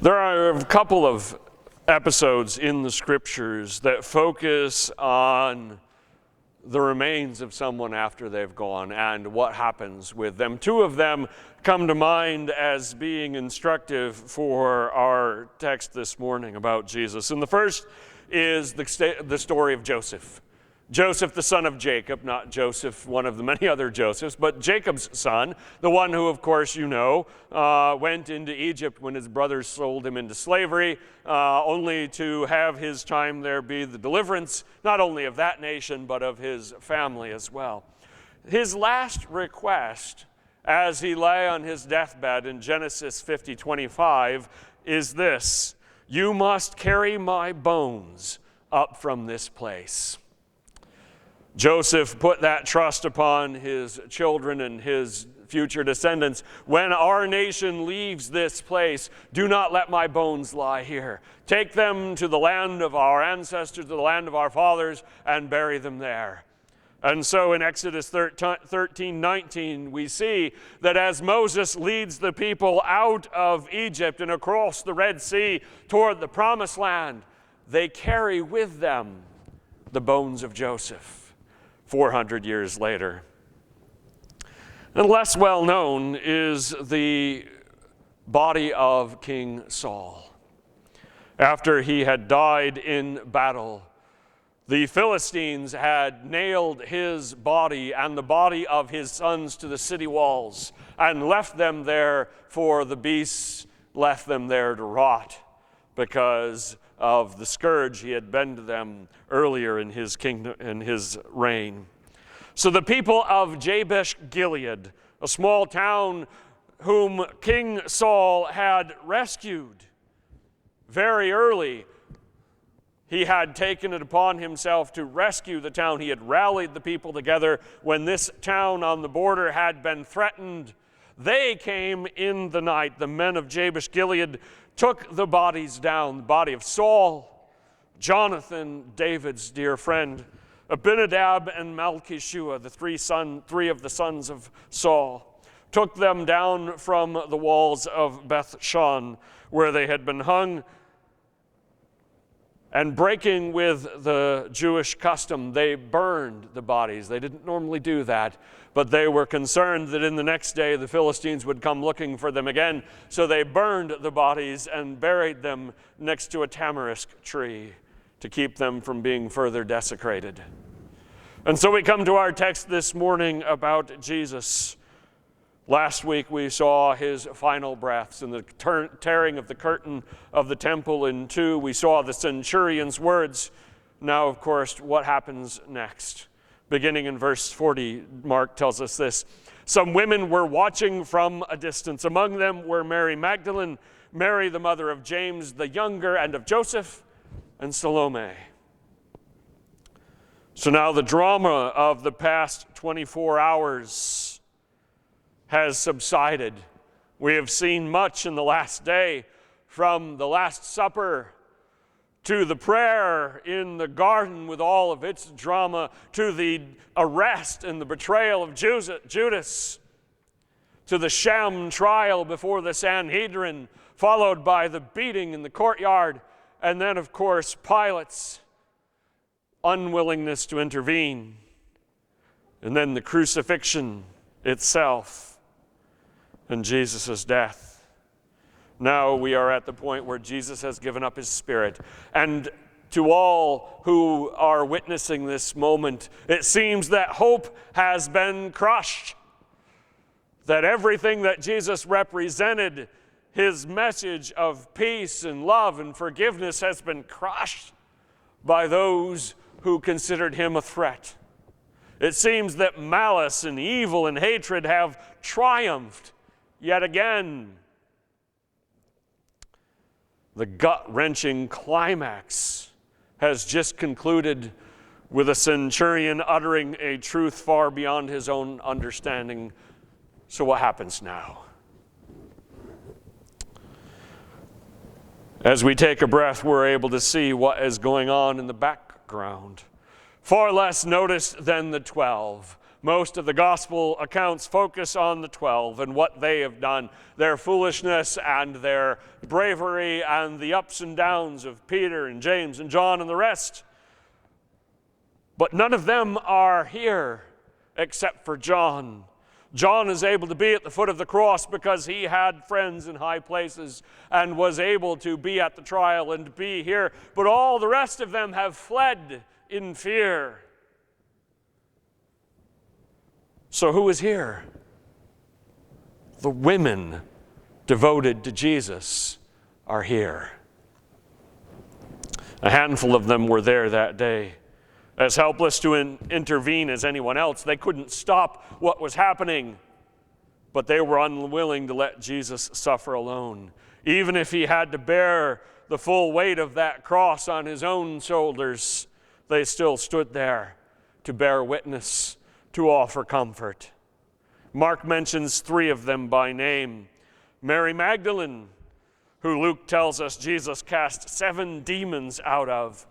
There are a couple of episodes in the scriptures that focus on the remains of someone after they've gone and what happens with them. Two of them come to mind as being instructive for our text this morning about Jesus. And the first is the story of Joseph. Joseph, the son of Jacob, not Joseph, one of the many other Josephs, but Jacob's son, the one who, of course, you know, went into Egypt when his brothers sold him into slavery, only to have his time there be the deliverance, not only of that nation, but of his family as well. His last request, as he lay on his deathbed in Genesis 50:25, is this: "You must carry my bones up from this place." Joseph put that trust upon his children and his future descendants. When our nation leaves this place, do not let my bones lie here. Take them to the land of our ancestors, to the land of our fathers, and bury them there. And so in Exodus 13:19, we see that as Moses leads the people out of Egypt and across the Red Sea toward the Promised Land, they carry with them the bones of Joseph 400 years later. And less well known is the body of King Saul. After he had died in battle, the Philistines had nailed his body and the body of his sons to the city walls and left them there, for the beasts left them there to rot because of the scourge he had been to them earlier in his kingdom, in his reign. So the people of Jabesh Gilead, a small town whom King Saul had rescued very early, he had taken it upon himself to rescue the town. He had rallied the people together when this town on the border had been threatened. They came in the night. The men of Jabesh Gilead took the bodies down, the body of Saul, Jonathan, David's dear friend, Abinadab and Malchishua, the three of the sons of Saul, took them down from the walls of Beth-shan, where they had been hung, and breaking with the Jewish custom, they burned the bodies. They didn't normally do that, but they were concerned that in the next day the Philistines would come looking for them again. So they burned the bodies and buried them next to a tamarisk tree to keep them from being further desecrated. And so we come to our text this morning about Jesus. Last week we saw his final breaths and the tearing of the curtain of the temple in two. We saw the centurion's words. Now, of course, what happens next? Beginning in verse 40, Mark tells us this: "Some women were watching from a distance. Among them were Mary Magdalene, Mary the mother of James the younger and of Joseph, and Salome." So now the drama of the past 24 hours has subsided. We have seen much in the last day, from the Last Supper to the prayer in the garden with all of its drama, to the arrest and the betrayal of Judas, to the sham trial before the Sanhedrin, followed by the beating in the courtyard, and then, of course, Pilate's unwillingness to intervene, and then the crucifixion itself, and Jesus' death. Now we are at the point where Jesus has given up his spirit. And to all who are witnessing this moment, it seems that hope has been crushed. That everything that Jesus represented, his message of peace and love and forgiveness, has been crushed by those who considered him a threat. It seems that malice and evil and hatred have triumphed yet again. The gut-wrenching climax has just concluded with a centurion uttering a truth far beyond his own understanding. So what happens now? As we take a breath, we're able to see what is going on in the background. Far less noticed than the 12, Most of the gospel accounts focus on the 12 and what they have done, their foolishness and their bravery and the ups and downs of Peter and James and John and the rest. But none of them are here except for John. John is able to be at the foot of the cross because he had friends in high places and was able to be at the trial and be here. But all the rest of them have fled in fear. So who is here? The women devoted to Jesus are here. A handful of them were there that day. As helpless to intervene as anyone else, they couldn't stop what was happening, but they were unwilling to let Jesus suffer alone. Even if he had to bear the full weight of that cross on his own shoulders, they still stood there to bear witness, to offer comfort. Mark mentions 3 of them by name. Mary Magdalene, who Luke tells us Jesus cast 7 demons out of.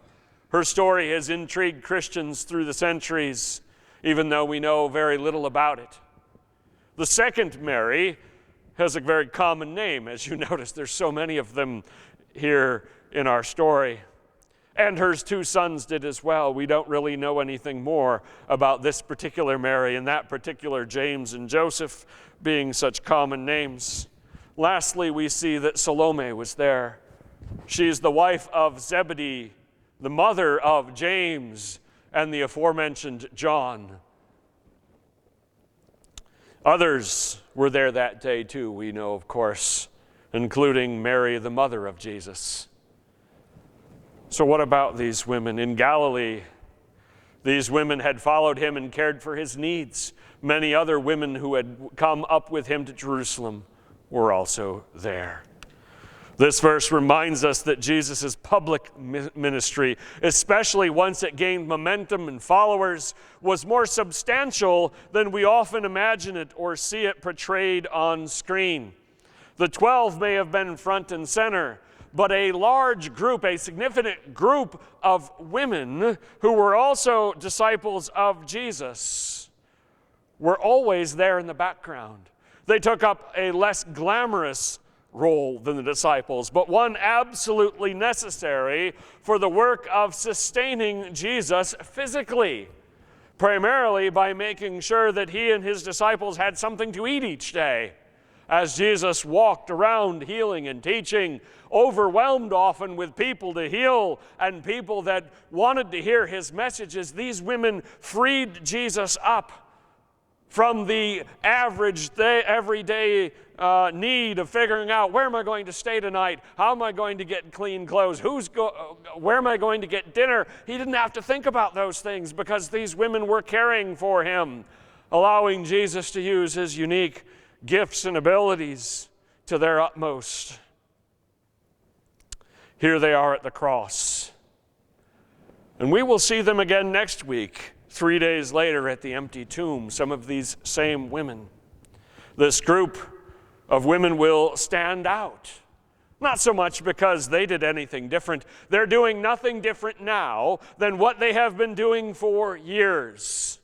Her story has intrigued Christians through the centuries, even though we know very little about it. The second Mary has a very common name. As you notice, there's so many of them here in our story. And her 2 sons did as well. We don't really know anything more about this particular Mary and that particular James and Joseph being such common names. Lastly, we see that Salome was there. She's the wife of Zebedee, the mother of James and the aforementioned John. Others were there that day too, we know, of course, including Mary, the mother of Jesus. So what about these women? In Galilee, these women had followed him and cared for his needs. Many other women who had come up with him to Jerusalem were also there. This verse reminds us that Jesus' public ministry, especially once it gained momentum and followers, was more substantial than we often imagine it or see it portrayed on screen. The 12 may have been front and center, but a large group, a significant group of women who were also disciples of Jesus were always there in the background. They took up a less glamorous role than the disciples, but one absolutely necessary for the work of sustaining Jesus physically, primarily by making sure that he and his disciples had something to eat each day. As Jesus walked around healing and teaching, overwhelmed often with people to heal and people that wanted to hear his messages, these women freed Jesus up from the average everyday need of figuring out, where am I going to stay tonight? How am I going to get clean clothes? Where am I going to get dinner? He didn't have to think about those things because these women were caring for him, allowing Jesus to use his unique gifts and abilities to their utmost. Here they are at the cross. And we will see them again next week, 3 days later at the empty tomb, some of these same women. This group of women will stand out. Not so much because they did anything different. They're doing nothing different now than what they have been doing for years,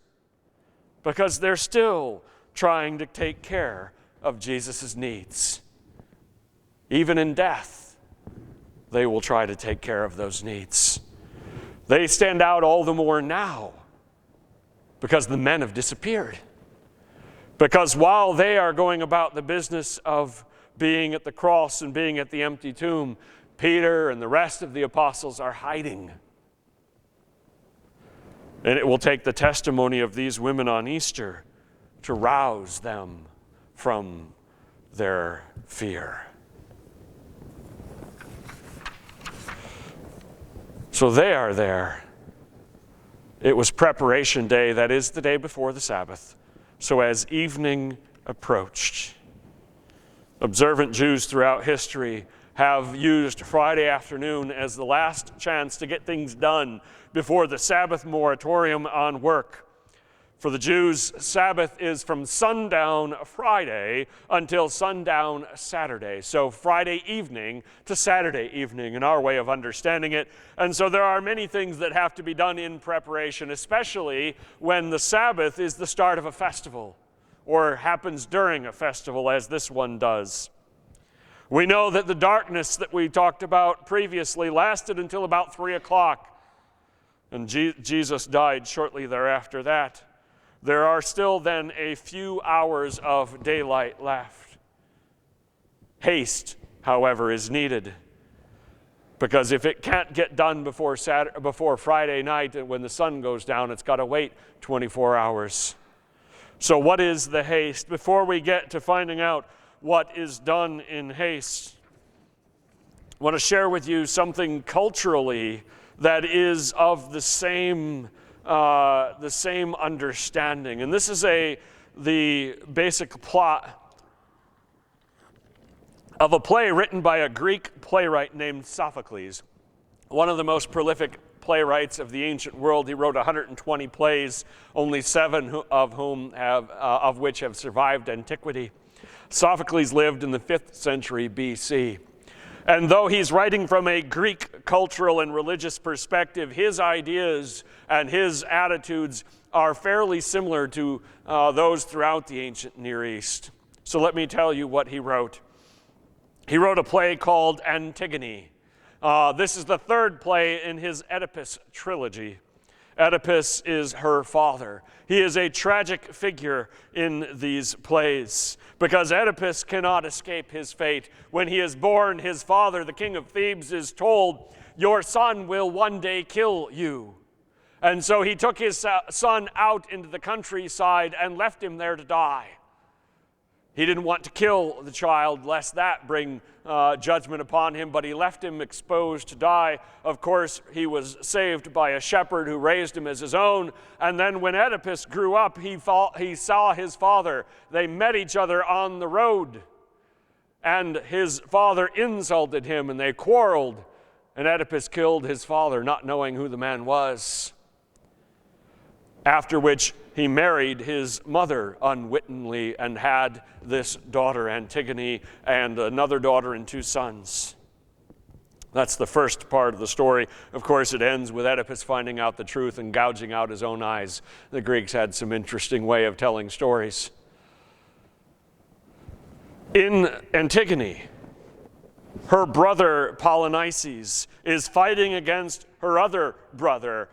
because they're still trying to take care of Jesus' needs. Even in death, they will try to take care of those needs. They stand out all the more now because the men have disappeared. Because while they are going about the business of being at the cross and being at the empty tomb, Peter and the rest of the apostles are hiding. And it will take the testimony of these women on Easter to rouse them from their fear. So they are there. It was preparation day, that is the day before the Sabbath. So as evening approached, observant Jews throughout history have used Friday afternoon as the last chance to get things done before the Sabbath moratorium on work. For the Jews, Sabbath is from sundown Friday until sundown Saturday. So Friday evening to Saturday evening in our way of understanding it. And so there are many things that have to be done in preparation, especially when the Sabbath is the start of a festival or happens during a festival as this one does. We know that the darkness that we talked about previously lasted until about 3 o'clock. And Jesus died shortly thereafter that. There are still then a few hours of daylight left. Haste, however, is needed. Because if it can't get done before Friday night when the sun goes down, it's got to wait 24 hours. So what is the haste? Before we get to finding out what is done in haste, I want to share with you something culturally that is of the same understanding. And this is the basic plot of a play written by a Greek playwright named Sophocles, one of the most prolific playwrights of the ancient world. He wrote 120 plays, only 7 of which have survived antiquity. Sophocles lived in the 5th century BC. And though he's writing from a Greek cultural and religious perspective, his ideas and his attitudes are fairly similar to those throughout the ancient Near East. So let me tell you what he wrote. He wrote a play called Antigone. This is the 3rd play in his Oedipus trilogy. Oedipus is her father. He is a tragic figure in these plays because Oedipus cannot escape his fate. When he is born, his father, the king of Thebes, is told, "Your son will one day kill you." And so he took his son out into the countryside and left him there to die. He didn't want to kill the child, lest that bring judgment upon him, but he left him exposed to die. Of course, he was saved by a shepherd who raised him as his own. And then when Oedipus grew up, he saw his father. They met each other on the road. And his father insulted him, and they quarreled. And Oedipus killed his father, not knowing who the man was. After which he married his mother unwittingly and had this daughter, Antigone, and another daughter and 2 sons. That's the first part of the story. Of course, it ends with Oedipus finding out the truth and gouging out his own eyes. The Greeks had some interesting way of telling stories. In Antigone, her brother Polynices is fighting against her other brother,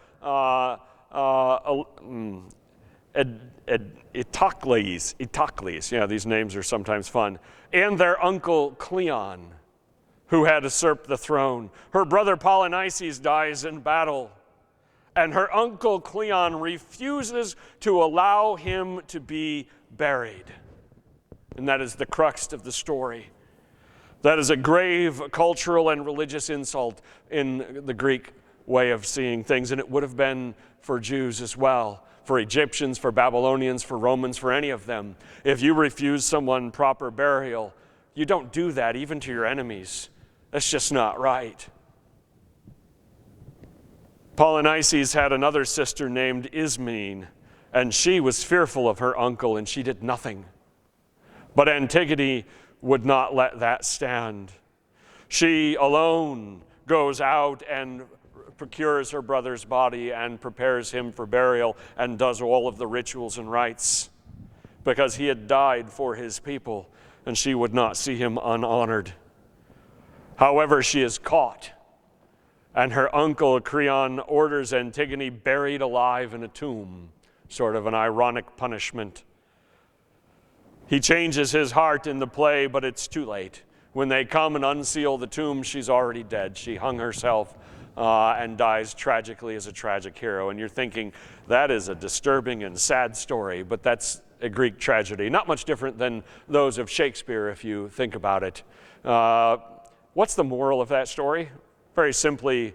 Itocles, yeah, these names are sometimes fun, and their uncle Cleon, who had usurped the throne. Her brother Polynices dies in battle, and her uncle Cleon refuses to allow him to be buried. And that is the crux of the story. That is a grave cultural and religious insult in the Greek way of seeing things, and it would have been for Jews as well, for Egyptians, for Babylonians, for Romans, for any of them. If you refuse someone proper burial, you don't do that even to your enemies. That's just not right. Polynices had another sister named Ismene, and she was fearful of her uncle, and she did nothing. But Antigone would not let that stand. She alone goes out and procures her brother's body and prepares him for burial and does all of the rituals and rites because he had died for his people and she would not see him unhonored. However, she is caught, and her uncle Creon orders Antigone buried alive in a tomb, sort of an ironic punishment. He changes his heart in the play, but it's too late. When they come and unseal the tomb, she's already dead. She hung herself and dies tragically as a tragic hero. And you're thinking, that is a disturbing and sad story, but that's a Greek tragedy. Not much different than those of Shakespeare, if you think about it. What's the moral of that story? Very simply,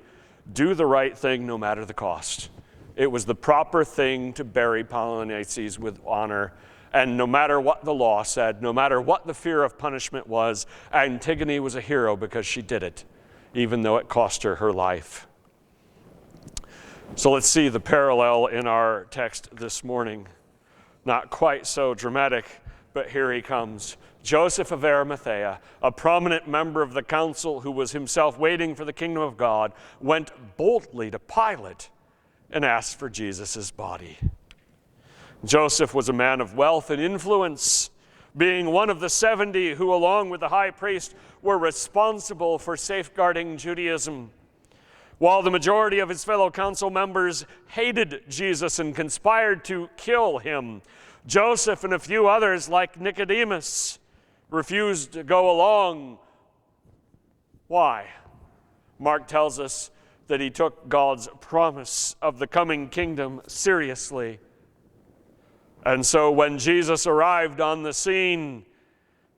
do the right thing no matter the cost. It was the proper thing to bury Polynices with honor, and no matter what the law said, no matter what the fear of punishment was, Antigone was a hero because she did it, even though it cost her her life. So let's see the parallel in our text this morning. Not quite so dramatic, but here he comes. Joseph of Arimathea, a prominent member of the council who was himself waiting for the kingdom of God, went boldly to Pilate and asked for Jesus' body. Joseph was a man of wealth and influence, being one of the 70 who, along with the high priest, were responsible for safeguarding Judaism. While the majority of his fellow council members hated Jesus and conspired to kill him, Joseph and a few others, like Nicodemus, refused to go along. Why? Mark tells us that he took God's promise of the coming kingdom seriously. And so when Jesus arrived on the scene,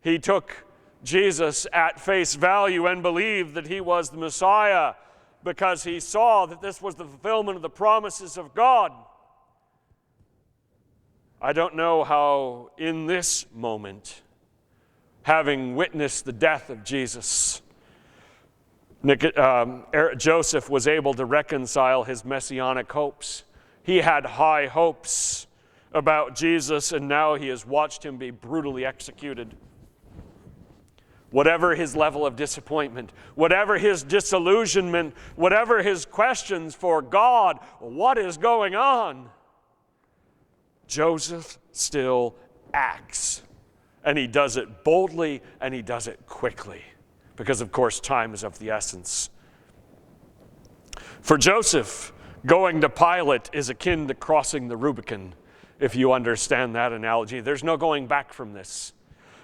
he took Jesus at face value and believed that he was the Messiah because he saw that this was the fulfillment of the promises of God. I don't know how in this moment, having witnessed the death of Jesus, Joseph was able to reconcile his messianic hopes. He had high hopes about Jesus, and now he has watched him be brutally executed. Whatever his level of disappointment, whatever his disillusionment, whatever his questions for God, what is going on? Joseph still acts, and he does it boldly, and he does it quickly, because of course time is of the essence. For Joseph, going to Pilate is akin to crossing the Rubicon, if you understand that analogy. There's no going back from this.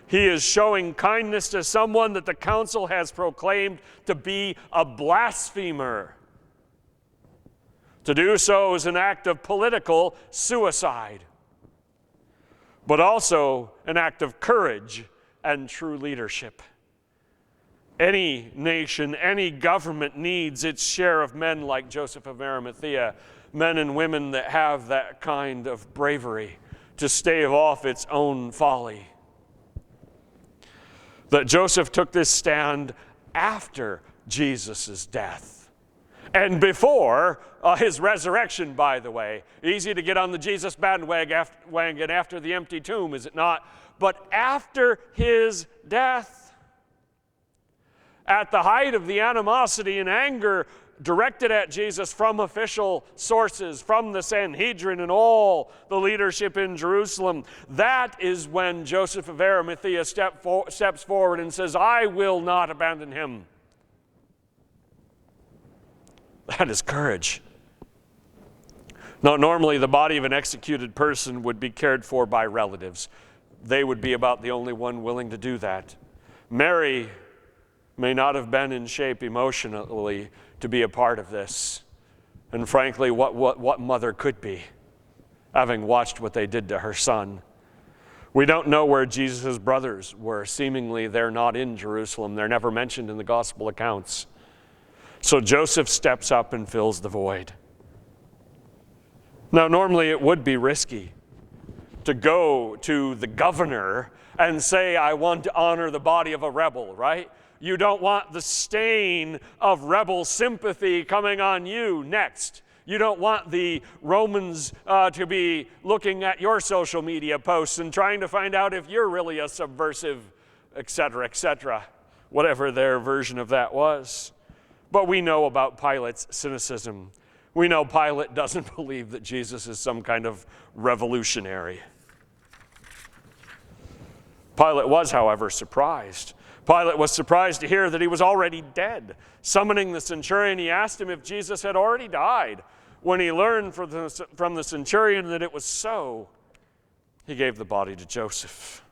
He is showing kindness to someone that the council has proclaimed to be a blasphemer. To do so is an act of political suicide, but also an act of courage and true leadership. Any nation, any government needs its share of men like Joseph of Arimathea, men and women that have that kind of bravery to stave off its own folly. That Joseph took this stand after Jesus' death and before his resurrection, by the way. Easy to get on the Jesus bandwagon after the empty tomb, is it not? But after his death, at the height of the animosity and anger directed at Jesus from official sources, from the Sanhedrin and all the leadership in Jerusalem, that is when Joseph of Arimathea steps forward and says, I will not abandon him. That is courage. Now, normally the body of an executed person would be cared for by relatives. They would be about the only one willing to do that. Mary may not have been in shape emotionally to be a part of this. And frankly, what mother could be, having watched what they did to her son? We don't know where Jesus' brothers were. Seemingly, they're not in Jerusalem. They're never mentioned in the gospel accounts. So Joseph steps up and fills the void. Now, normally it would be risky to go to the governor and say, I want to honor the body of a rebel, right? You don't want the stain of rebel sympathy coming on you next. You don't want the Romans to be looking at your social media posts and trying to find out if you're really a subversive, etc., whatever their version of that was. But we know about Pilate's cynicism. We know Pilate doesn't believe that Jesus is some kind of revolutionary. Pilate was, however, surprised. Pilate was surprised to hear that he was already dead. Summoning the centurion, he asked him if Jesus had already died. When he learned from the centurion that it was so, he gave the body to Joseph.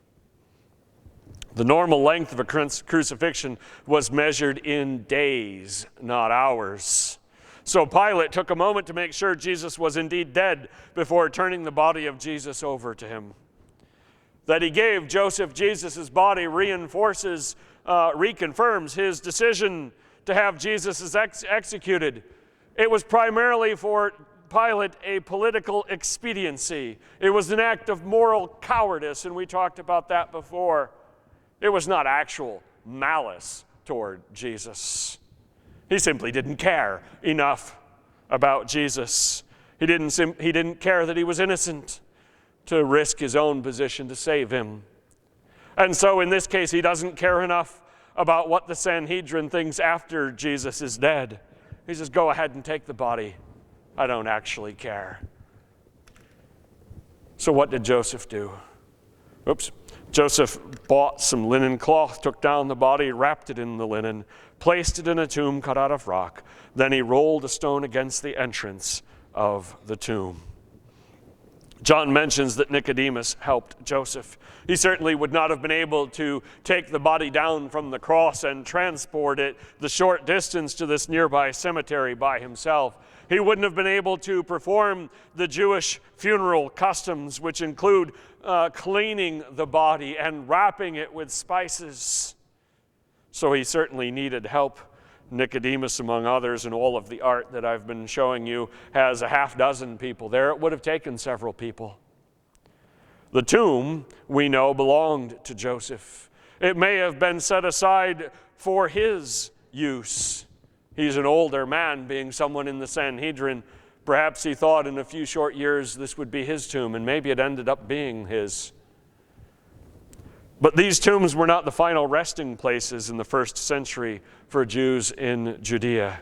The normal length of a crucifixion was measured in days, not hours. So Pilate took a moment to make sure Jesus was indeed dead before turning the body of Jesus over to him. That he gave Joseph Jesus' body reconfirms his decision to have Jesus executed. It was primarily for Pilate a political expediency. It was an act of moral cowardice, and we talked about that before. It was not actual malice toward Jesus. He simply didn't care enough about Jesus. He didn't care that he was innocent. to risk his own position to save him. And so in this case, he doesn't care enough about what the Sanhedrin thinks after Jesus is dead. He says, go ahead and take the body. I don't actually care. So what did Joseph do? Joseph bought some linen cloth, took down the body, wrapped it in the linen, placed it in a tomb cut out of rock. Then he rolled a stone against the entrance of the tomb. John mentions that Nicodemus helped Joseph. He certainly would not have been able to take the body down from the cross and transport it the short distance to this nearby cemetery by himself. He wouldn't have been able to perform the Jewish funeral customs, which include cleaning the body and wrapping it with spices. So he certainly needed help. Nicodemus, among others, and all of the art that I've been showing you, has a half dozen people there. It would have taken several people. The tomb, we know, belonged to Joseph. It may have been set aside for his use. He's an older man, being someone in the Sanhedrin. Perhaps he thought in a few short years this would be his tomb, and maybe it ended up being his. But these tombs were not the final resting places in the first century for Jews in Judea.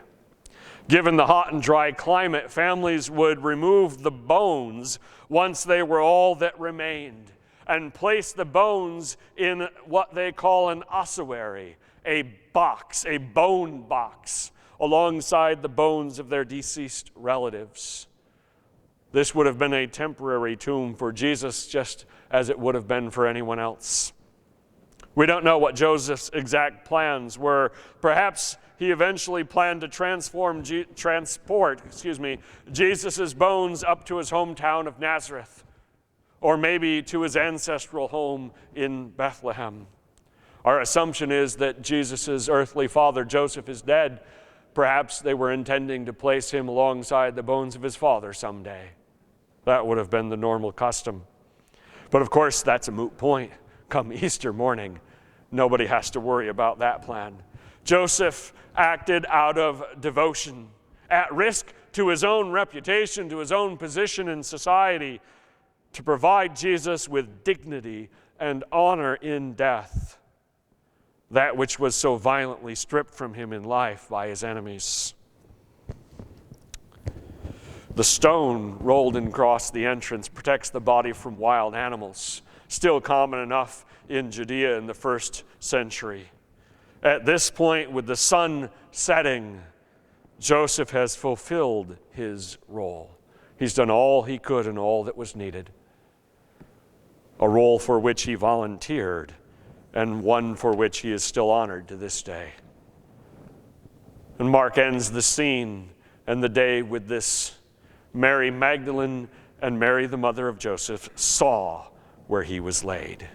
Given the hot and dry climate, families would remove the bones once they were all that remained and place the bones in what they call an ossuary, a box, a bone box, alongside the bones of their deceased relatives. This would have been a temporary tomb for Jesus, just as it would have been for anyone else. We don't know what Joseph's exact plans were. Perhaps he eventually planned to transport Jesus' bones up to his hometown of Nazareth, or maybe to his ancestral home in Bethlehem. Our assumption is that Jesus' earthly father, Joseph, is dead. Perhaps they were intending to place him alongside the bones of his father someday. That would have been the normal custom. But of course, that's a moot point. Come Easter morning, nobody has to worry about that plan. Joseph acted out of devotion, at risk to his own reputation, to his own position in society, to provide Jesus with dignity and honor in death, that which was so violently stripped from him in life by his enemies. The stone rolled across the entrance protects the body from wild animals, still common enough in Judea in the first century. At this point, with the sun setting, Joseph has fulfilled his role. He's done all he could and all that was needed. A role for which he volunteered, and one for which he is still honored to this day. And Mark ends the scene and the day with this: Mary Magdalene and Mary, the mother of Joseph, saw where he was laid.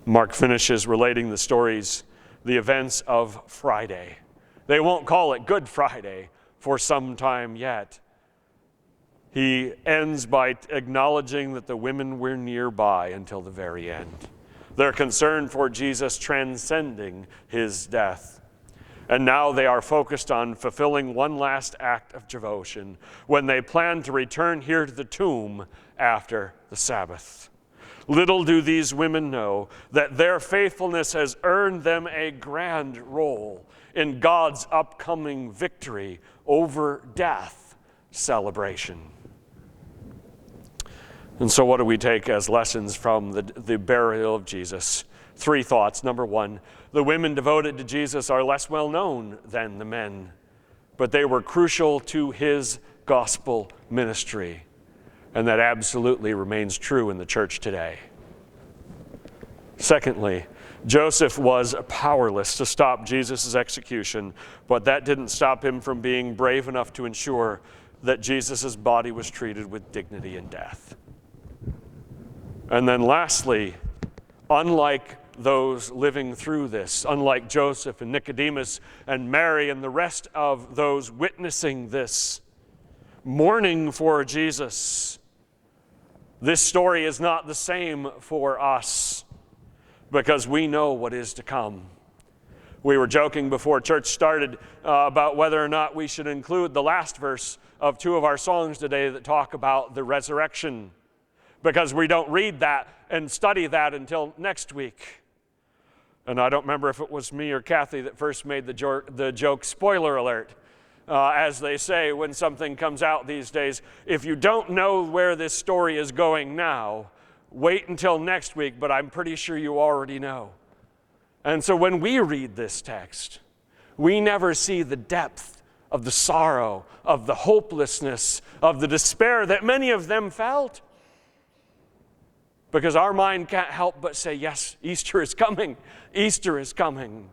Mark finishes relating the events of Friday. They won't call it Good Friday for some time yet. He ends by acknowledging that the women were nearby until the very end. Their concern for Jesus transcending his death. And now they are focused on fulfilling one last act of devotion when they plan to return here to the tomb after the Sabbath. Little do these women know that their faithfulness has earned them a grand role in God's upcoming victory over death celebration. And so what do we take as lessons from the burial of Jesus? 3 thoughts. Number 1, the women devoted to Jesus are less well known than the men, but they were crucial to his gospel ministry. And that absolutely remains true in the church today. Secondly, Joseph was powerless to stop Jesus' execution, but that didn't stop him from being brave enough to ensure that Jesus' body was treated with dignity in death. And then lastly, unlike those living through this, unlike Joseph and Nicodemus and Mary and the rest of those witnessing this, mourning for Jesus, this story is not the same for us because we know what is to come. We were joking before church started about whether or not we should include the last verse of 2 of our songs today that talk about the resurrection. because we don't read that and study that until next week. And I don't remember if it was me or Kathy that first made the joke, spoiler alert. As they say when something comes out these days, if you don't know where this story is going now, wait until next week, but I'm pretty sure you already know. And so when we read this text, we never see the depth of the sorrow, of the hopelessness, of the despair that many of them felt. Because our mind can't help but say, yes, Easter is coming. Easter is coming.